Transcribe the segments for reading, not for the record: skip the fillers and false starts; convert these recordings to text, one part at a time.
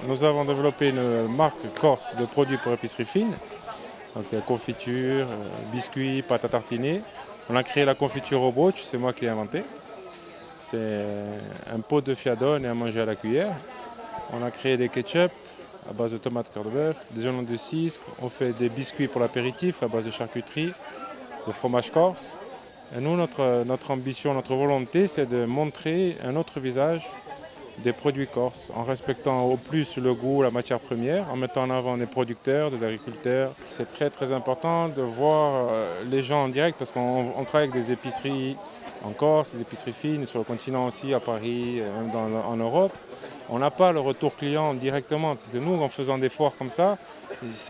Nous avons développé une marque corse de produits pour épicerie fine, donc confiture, biscuits, pâte à tartiner. On a créé la confiture au brooch, c'est moi qui l'ai inventé. C'est un pot de fiadone et à manger à la cuillère. On a créé des ketchup à base de tomates, cœur de bœuf, des oignons de cisque. On fait des biscuits pour l'apéritif à base de charcuterie, de fromage corse. Et nous, notre ambition, notre volonté, c'est de montrer un autre visage des produits corses, en respectant au plus le goût, la matière première, en mettant en avant des producteurs, des agriculteurs. C'est très très important de voir les gens en direct parce qu'on travaille avec des épiceries en Corse, des épiceries fines, sur le continent aussi, à Paris, même en Europe. On n'a pas le retour client directement, parce que nous, en faisant des foires comme ça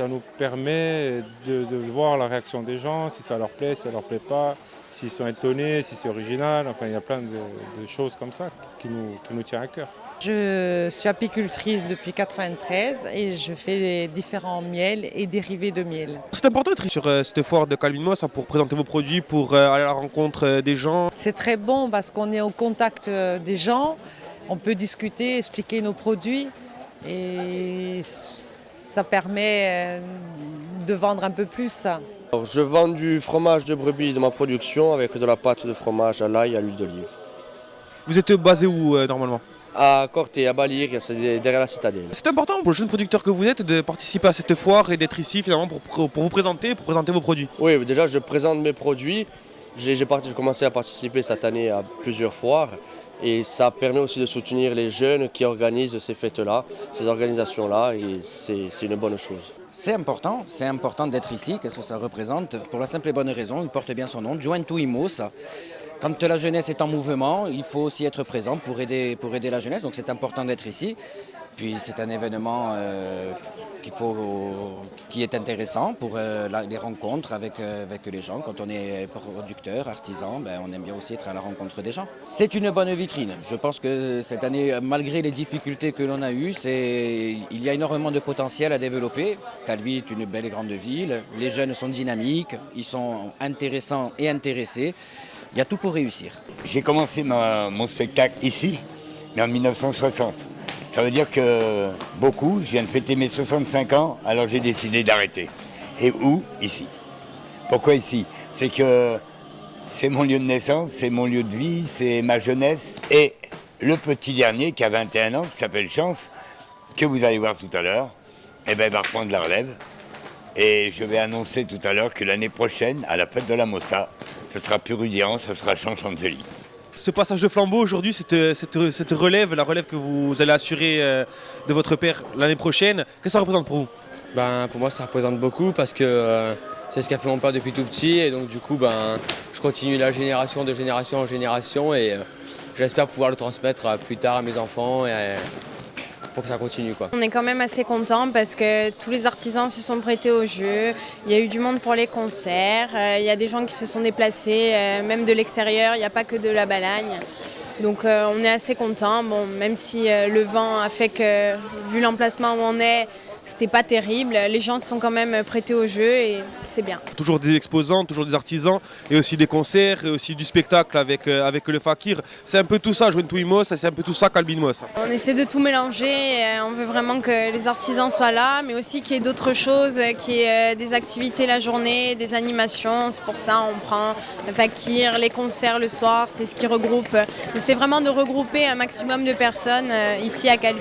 nous permet de voir la réaction des gens, si ça leur plaît, si ça leur plaît pas, s'ils sont étonnés, si c'est original. Enfin, il y a plein de choses comme ça qui nous tient à cœur. Je suis apicultrice depuis 1993 et je fais des différents miels et dérivés de miel. C'est important d'être sur cette foire de Calvin-Moss pour présenter vos produits, pour aller à la rencontre des gens. C'est très bon parce qu'on est au contact des gens, on peut discuter, expliquer nos produits et ça permet de vendre un peu plus. Alors, je vends du fromage de brebis de ma production avec de la pâte de fromage à l'ail et à l'huile d'olive. Vous êtes basé où normalement? À Corté, à Balir, c'est derrière la citadelle. C'est important pour le jeune producteur que vous êtes de participer à cette foire et d'être ici finalement pour vous présenter, pour présenter vos produits. Oui, déjà je présente mes produits. J'ai commencé à participer cette année à plusieurs foires et ça permet aussi de soutenir les jeunes qui organisent ces fêtes-là, ces organisations-là, et c'est une bonne chose. C'est important d'être ici. Qu'est-ce que ça représente? Pour la simple et bonne raison, il porte bien son nom, Juventuimos. Quand la jeunesse est en mouvement, il faut aussi être présent pour aider la jeunesse, donc c'est important d'être ici. Puis c'est un événement qui est intéressant pour les rencontres avec les gens. Quand on est producteur, artisan, on aime bien aussi être à la rencontre des gens. C'est une bonne vitrine. Je pense que cette année, malgré les difficultés que l'on a eues, il y a énormément de potentiel à développer. Calvi est une belle et grande ville. Les jeunes sont dynamiques, ils sont intéressants et intéressés. Il y a tout pour réussir. J'ai commencé mon spectacle ici, mais en 1960. Ça veut dire que je viens de fêter mes 65 ans, alors j'ai décidé d'arrêter. Et où? Ici. Pourquoi ici? C'est que c'est mon lieu de naissance, c'est mon lieu de vie, c'est ma jeunesse. Et le petit dernier qui a 21 ans, qui s'appelle Chance, que vous allez voir tout à l'heure, il va reprendre la relève. Et je vais annoncer tout à l'heure que l'année prochaine, à la fête de la Mossa, ce sera plus Rudian, ce sera Chanchanzeli. Ce passage de flambeau aujourd'hui, cette relève, la relève que vous allez assurer de votre père l'année prochaine, qu'est-ce que ça représente pour vous? Pour moi ça représente beaucoup parce que c'est ce qu'a fait mon père depuis tout petit et donc du coup je continue la génération de génération en génération et j'espère pouvoir le transmettre plus tard à mes enfants pour que ça continue, quoi. On est quand même assez contents parce que tous les artisans se sont prêtés au jeu, il y a eu du monde pour les concerts, il y a des gens qui se sont déplacés, même de l'extérieur, il n'y a pas que de la Balagne. Donc on est assez contents, même si le vent a fait que, vu l'emplacement où on est, c'était pas terrible, les gens se sont quand même prêtés au jeu et c'est bien. Toujours des exposants, toujours des artisans et aussi des concerts et aussi du spectacle avec le fakir. C'est un peu tout ça, Juventuimos, c'est un peu tout ça, Calvin-Moss. On essaie de tout mélanger, on veut vraiment que les artisans soient là, mais aussi qu'il y ait d'autres choses, qu'il y ait des activités la journée, des animations. C'est pour ça on prend le fakir, les concerts le soir, c'est ce qui regroupe. C'est vraiment de regrouper un maximum de personnes ici à Calvi.